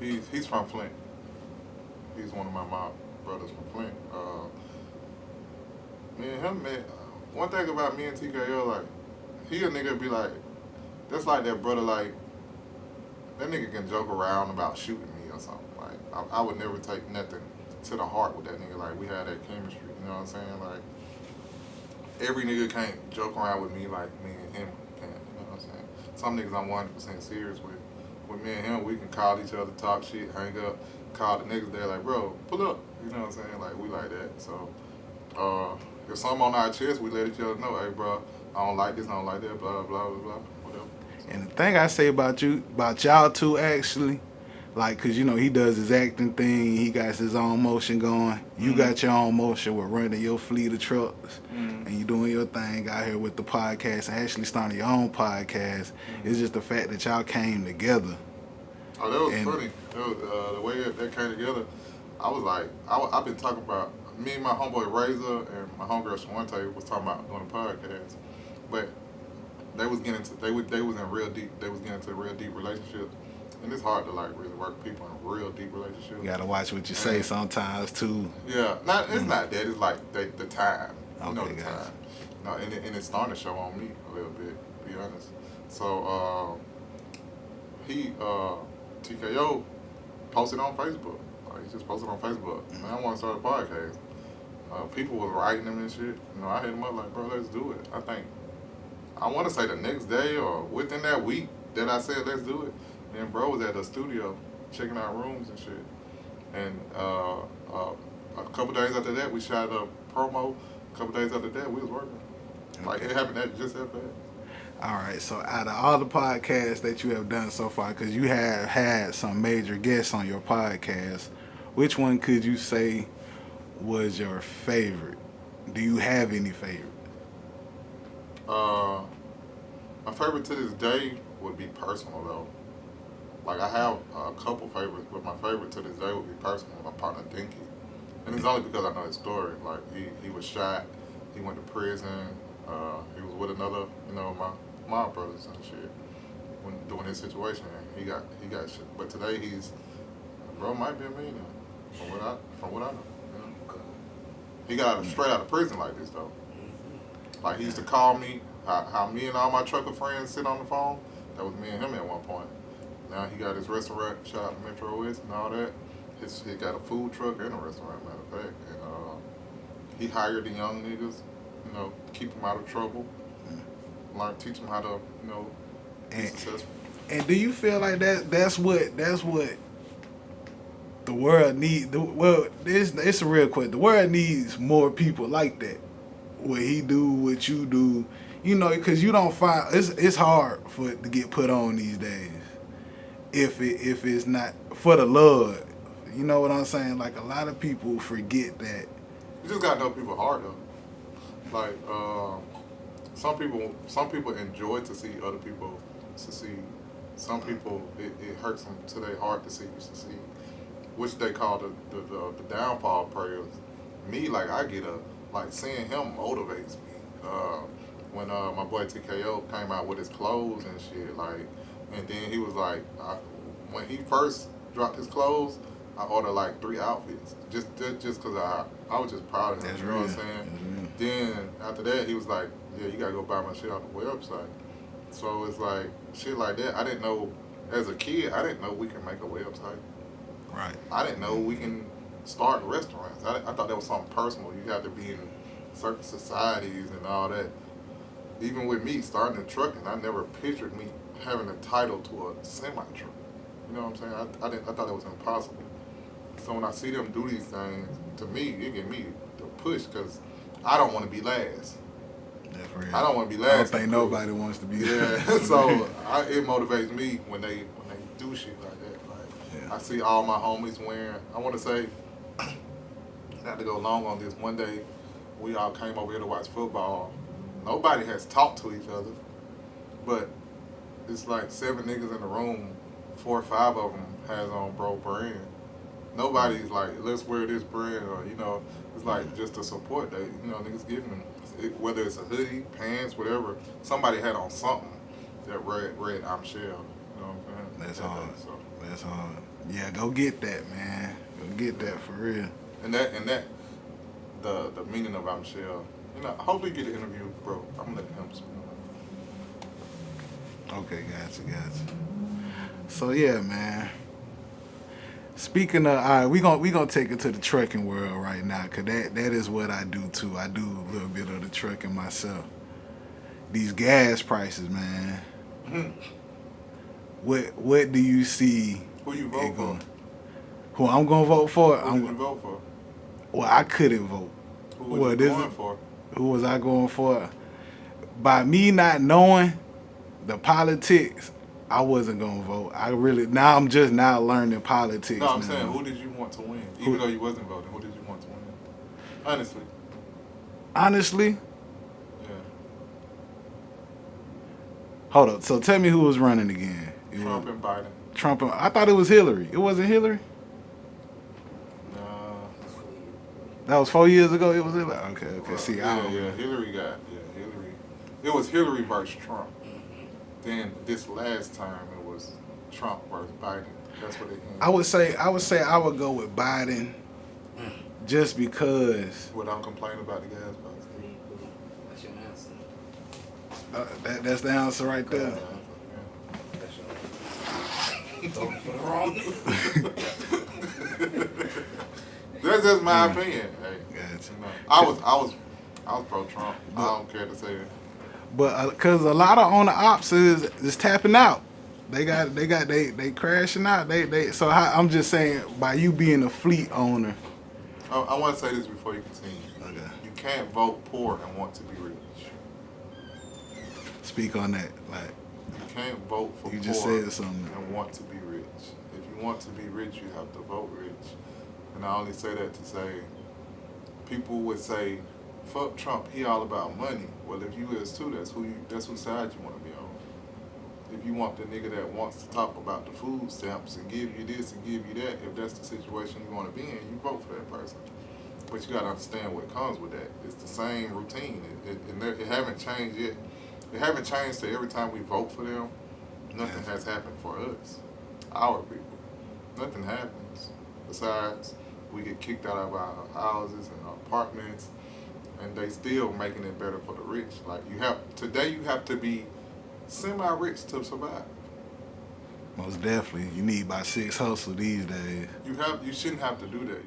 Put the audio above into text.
He's from Flint. He's one of my brothers from Flint. Me and him, man. One thing about me and TKO, like, he a nigga be like, that's like that brother, like, that nigga can joke around about shooting me or something. Like, I would never take nothing to the heart with that nigga. Like, we had that chemistry, you know what I'm saying? Like, every nigga can't joke around with me like me and him can, you know what I'm saying? Some niggas I'm 100% serious with. With me and him, we can call each other, talk shit, hang up, call the niggas there, like, bro, pull up, you know what I'm saying? Like, we like that. So, if something on our chest, we let each other know, hey, bro, I don't like this, I don't like that, blah, blah, blah, blah, whatever. So, And the thing I say about y'all two, actually, like, cause he does his acting thing, he got his own motion going. You got your own motion with running your fleet of trucks, and you doing your thing out here with the podcast and actually starting your own podcast. It's just the fact that y'all came together. oh, that was funny. That was, the way that came together, I was like, I've been talking about, me and my homeboy Razor and my homegirl Shawante was talking about doing a podcast, but they was getting into, they was in real deep, they was getting into real deep relationships. And it's hard to like really work with people in real deep relationships. You gotta watch what you say sometimes too. Yeah, it's not that. It's like the time. You know Okay, the guys. time. No, and it's starting to show on me a little bit, to be honest. So he TKO posted on Facebook. Like, he just posted on Facebook. Man, I want to start a podcast. People was writing him and shit. You know, I hit him up like, bro, let's do it. I want to say the next day or within that week that I said let's do it. And bro was at the studio checking out rooms and shit. And a couple days after that, we shot a promo. A couple days after that, we was working. Like, it happened just that fast. All right, so out of all the podcasts that you have done so far, because you have had some major guests on your podcast, which one could you say was your favorite? Do you have any favorite? My favorite to this day would be personal, though. Like, I have a couple favorites, but my favorite to this day would be personal, my partner Dinky. And it's only because I know his story. Like, he was shot, he went to prison, he was with another, my brothers and shit when doing his situation. He got shit. But today bro might be a millionaire, from what I know. He got straight out of prison like this, though. Like, he used to call me, how me and all my trucker friends sit on the phone. That was me and him at one point. Now he got his restaurant, shout out to Metro West and all that. He got a food truck and a restaurant, matter of fact. And he hired the young niggas, keep them out of trouble. Teach them how to, be successful. And do you feel like that's what the world needs? Well, it's a real question. The world needs more people like that. What he do, what you do, because you don't find it's hard for it to get put on these days. If it's not for the love, you know what I'm saying? Like, a lot of people forget that. You just gotta know people hard though. Like, some people enjoy to see other people succeed. Some people it hurts them to their heart to see you succeed, which they call the downfall prayers. Me, like, I get seeing him motivates me. When my boy TKO came out with his clothes and shit, like, and then he was like, when he first dropped his clothes, I ordered like 3 outfits just because I was just proud of him. You know what I'm saying? Then after that, he was like, yeah, you gotta go buy my shit off the website. So it's like shit like that. I didn't know, as a kid, I didn't know we can make a website. Right. I didn't know we can start restaurants. I thought that was something personal. You had to be in certain societies and all that. Even with me starting in trucking, I never pictured me having a title to a semi-truck. You know what I'm saying? I thought it was impossible. So when I see them do these things, to me, it give me the push because I don't want to be last. That's real. I don't want to be last. I don't think nobody wants to be last. Yeah, so it motivates me when they do shit like that. Like, I see all my homies wearing, I want to say, not to go long on this, one day we all came over here to watch football. Nobody has talked to each other, but it's like 7 niggas in the room, 4 or 5 of them has on bro brand. Nobody's like, let's wear this brand, or, it's like just a support that, niggas giving them. Whether it's a hoodie, pants, whatever, somebody had on something that read I'm Shell. You know what I'm saying? That's hard. So That's hard. Yeah, go get that, man. Go get that for real. And that the meaning of I'm Shell. You know, hopefully get an interview, bro. I'm letting him speak. Okay, gotcha. So yeah, man. Speaking of, all right, we gonna take it to the trucking world right now, cause that is what I do too. I do a little bit of the trucking myself. These gas prices, man. Mhm. What do you see? Who you vote for? Who I'm gonna vote for? Who did you vote for? Well, I couldn't vote. Who was you going for? Who was I going for? By me not knowing the politics, I wasn't gonna vote. Now I'm just now learning politics. No, I'm now. saying who did you want to win? Even though you wasn't voting, who did you want to win? Honestly. Honestly, Yeah. hold up. So tell me who was running again? Trump and Biden. Trump. I thought it was Hillary. It wasn't Hillary. No. That was 4 years ago. It was Hillary. Okay. See, Hillary. It was Hillary versus Trump. Then this last time it was Trump versus Biden. That's what it ended. I would say I would go with Biden, just because. Without complaining about the gas prices. That's your answer. That's the answer right there. That's just my opinion. Hey, Gotcha. you know, I was pro Trump. I don't care to say it. But because a lot of owner ops is tapping out. They crashing out. So I'm just saying, by you being a fleet owner. I want to say this before you continue. Okay. You can't vote poor and want to be rich. Speak on that. Like, You can't vote for you poor just said something. and want to be rich. If you want to be rich, you have to vote rich. And I only say that to say, people would say, fuck Trump, he all about money. Well, if you is too, that's whose side you want to be on. If you want the nigga that wants to talk about the food stamps and give you this and give you that, if that's the situation you want to be in, you vote for that person. But you got to understand what comes with that. It's the same routine. It haven't changed yet. It haven't changed to every time we vote for them, nothing has happened for us, our people. Nothing happens. Besides, we get kicked out of our houses and our apartments, and they still making it better for the rich. Like today you have to be semi-rich to survive. Most definitely, you need about 6 hustles these days. You shouldn't have to do that.